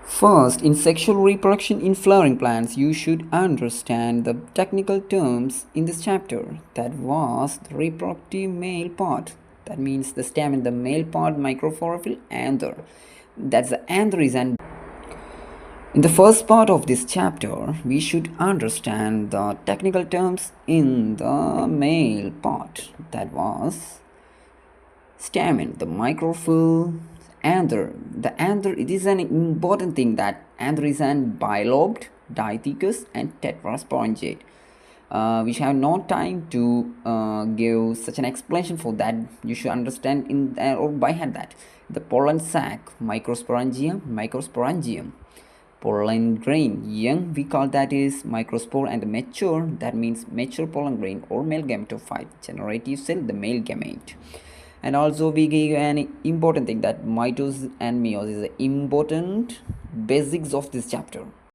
First, in sexual reproduction in flowering plants, you should understand the technical terms in this chapter. That was the reproductive male part. That means the stamen, the male part, microphorophyll, anther. That's the anther is an. In the first part of this chapter, we should understand the technical terms in the male part. That was stamen, the microphyll, anther. The anther, it is an important thing that anther is an bilobed, dithecous, and tetrasporangiate. We have no time to give such an explanation for that. You should understand in or by hand that the pollen sac, microsporangium, pollen grain, young we call that is microspore, and the mature, that means mature pollen grain or male gametophyte, generative cell, the male gamete. And also we give an important thing that mitosis and meiosis is the important basics of this chapter.